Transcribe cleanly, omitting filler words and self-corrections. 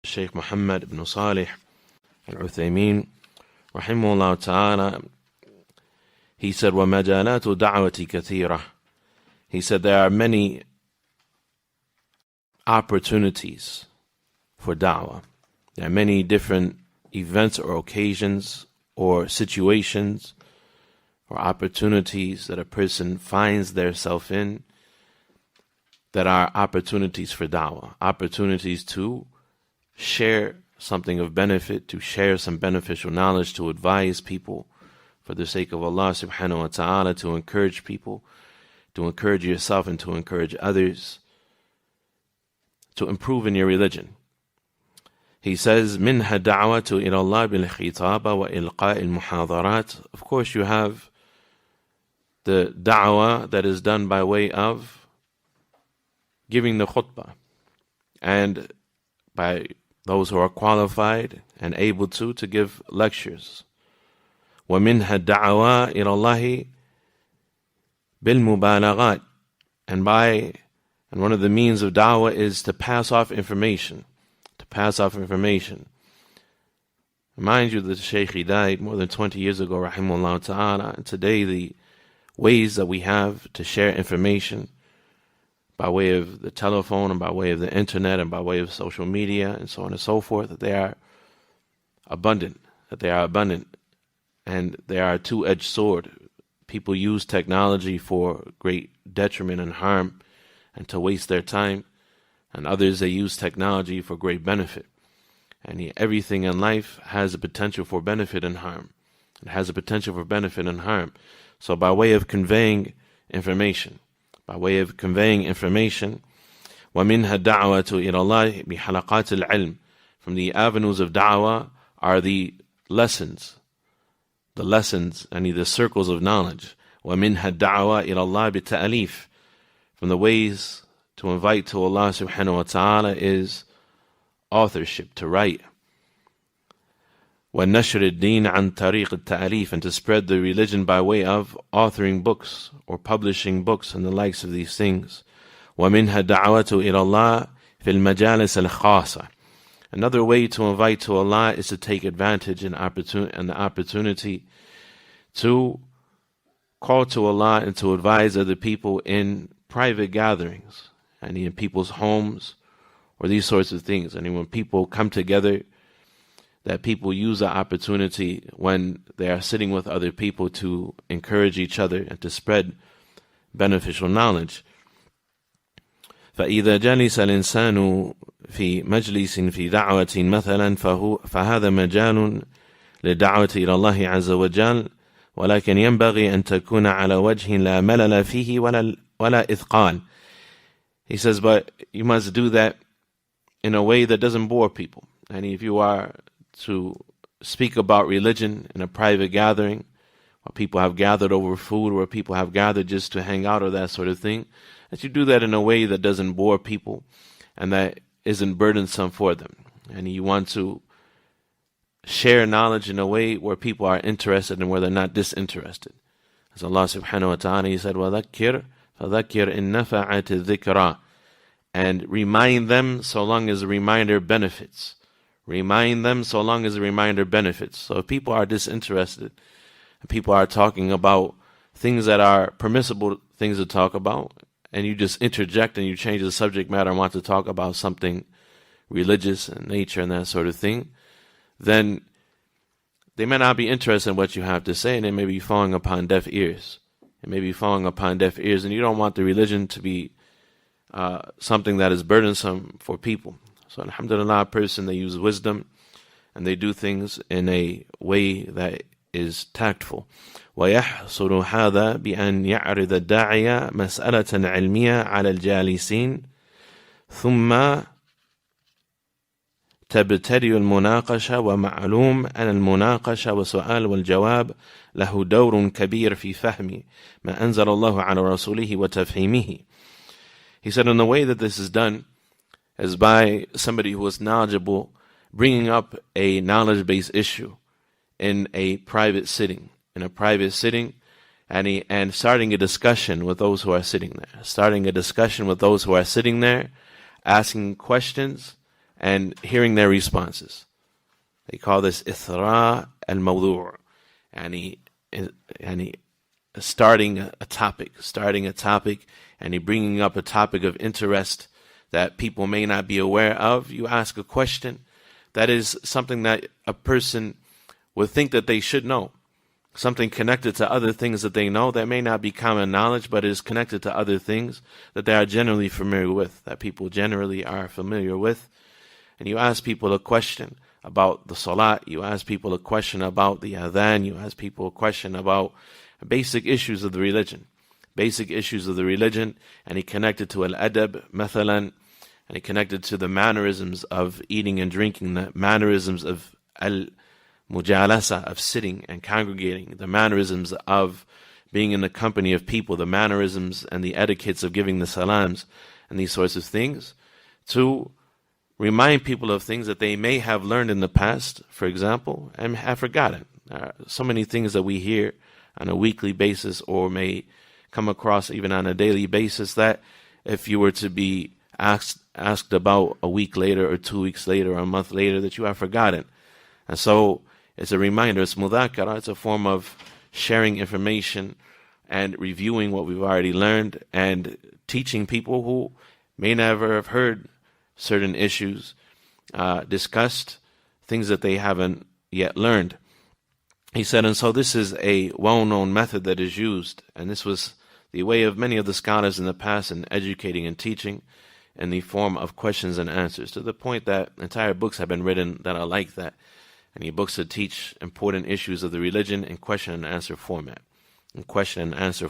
Sheikh Muhammad ibn Salih al-Uthaymeen, rahimahullah ta'ala, he said, وَمَجَالَاتُ دَعْوَةِ كَثِيرَةً. He said there are many opportunities for da'wah. There are many different events or occasions or situations or opportunities that a person finds theirself in that are opportunities for da'wah, opportunities to share something of benefit, to share some beneficial knowledge, to advise people for the sake of Allah subhanahu wa ta'ala, to encourage people, to encourage yourself and to encourage others, to improve in your religion. He says, مِنْهَا دَعْوَةُ إِلَى اللَّهِ بِالْخِطَابَ وَإِلْقَاءِ الْمُحَاضَرَاتِ. Of course, you have the da'wah that is done by way of giving the khutbah, and by those who are qualified and able to give lectures. وَمِنْهَا الدَّعْوَةُ إِلَى اللَّهِ بِالْمُبَالَغَاتِ. And one of the means of da'wah is to pass off information. Mind you, the Shaykh, he died more than 20 years ago, rahimahullah ta'ala, and today the ways that we have to share information by way of the telephone and by way of the internet and by way of social media and so on and so forth, that they are abundant, and they are a two-edged sword. People use technology for great detriment and harm and to waste their time, and others, they use technology for great benefit. And everything in life has a potential for benefit and harm. It has a potential for benefit and harm. So by way of conveying information, وَمِنْهَا الدَّعْوَةُ إِلَى اللَّهِ بِحَلَقَاتِ الْعِلْمِ. From the avenues of da'wah are the lessons, and the circles of knowledge. وَمِنْهَا الدَّعْوَةُ إِلَى اللَّهِ بِالتَّأْلِيفِ. From the ways to invite to Allah subhanahu wa ta'ala is authorship, to write. وَنَشْرِ الدِّينَ عَنْ طَرِيقِ التَّأْلِيفِ. And to spread the religion by way of authoring books or publishing books and the likes of these things. وَمِنْهَا الدَّعْوَةُ إِلَى اللَّهِ فِي الْمَجَالِسِ الْخَاصَةِ. Another way to invite to Allah is to take advantage and the opportunity to call to Allah and to advise other people in private gatherings and in people's homes or these sorts of things. And when people come together, that people use the opportunity when they are sitting with other people to encourage each other and to spread beneficial knowledge. فإذا جلس الإنسان في مجلس في دعوة مثلا فهذا مجال للدعوة إلى الله عز وجل، ولكن ينبغي أن تكون على وجه لا ملل فيه ولا إثقال. He says, but you must do that in a way that doesn't bore people. And if you are to speak about religion in a private gathering, where people have gathered over food, where people have gathered just to hang out or that sort of thing, that you do that in a way that doesn't bore people and that isn't burdensome for them. And you want to share knowledge in a way where people are interested and where they're not disinterested. As Allah subhanahu wa ta'ala, He said, وَذَكِّرْ فَذَكِّرْ إِن نَفَعَتِ الذِّكْرَى. And remind them so long as the reminder benefits. Remind them so long as the reminder benefits. So if people are disinterested, and people are talking about things that are permissible things to talk about, and you just interject and you change the subject matter and want to talk about something religious in nature and that sort of thing, then they may not be interested in what you have to say, and they may be falling upon deaf ears. And you don't want the religion to be something that is burdensome for people. So alhamdulillah, a person, they use wisdom and they do things in a way that is tactful. وَيَحْصُلُ هَذَا بِأَنْ يَعْرِضَ الدَّاعِيَ مَسْأَلَةً عِلْمِيَةً عَلَى الْجَالِسِينَ ثُمَّ تبتدئ المناقشة، ومعلوم أن المناقشة والسؤال والجواب له دور كبير في فهم ما أنزل الله على رسوله وتفهيمه. He said, in the way that this is done is by somebody who is knowledgeable bringing up a knowledge-based issue in a private sitting, and starting a discussion with those who are sitting there, asking questions and hearing their responses. They call this إثراء الموضوع, and starting a topic, and bringing up a topic of interest that people may not be aware of. You ask a question that is something that a person would think that they should know, something connected to other things that they know that may not be common knowledge, but is connected to other things that they are generally familiar with, that people generally are familiar with. And you ask people a question about the salat, you ask people a question about the adhan, you ask people a question about basic issues of the religion. And he connected to al-adab, mathalan, and he connected to the mannerisms of eating and drinking, the mannerisms of al-mujalasa, of sitting and congregating, the mannerisms of being in the company of people, the mannerisms and the etiquettes of giving the salams, and these sorts of things, to remind people of things that they may have learned in the past, for example, and have forgotten. So many things that we hear on a weekly basis or may come across even on a daily basis that if you were to be asked about a week later or 2 weeks later or a month later, that you have forgotten. And so it's a reminder, it's mudhakara, it's a form of sharing information and reviewing what we've already learned and teaching people who may never have heard certain issues discussed, things that they haven't yet learned. He said, and so this is a well-known method that is used, and this was the way of many of the scholars in the past in educating and teaching in the form of questions and answers, to the point that entire books have been written that are like that. And books that teach important issues of the religion in question and answer format.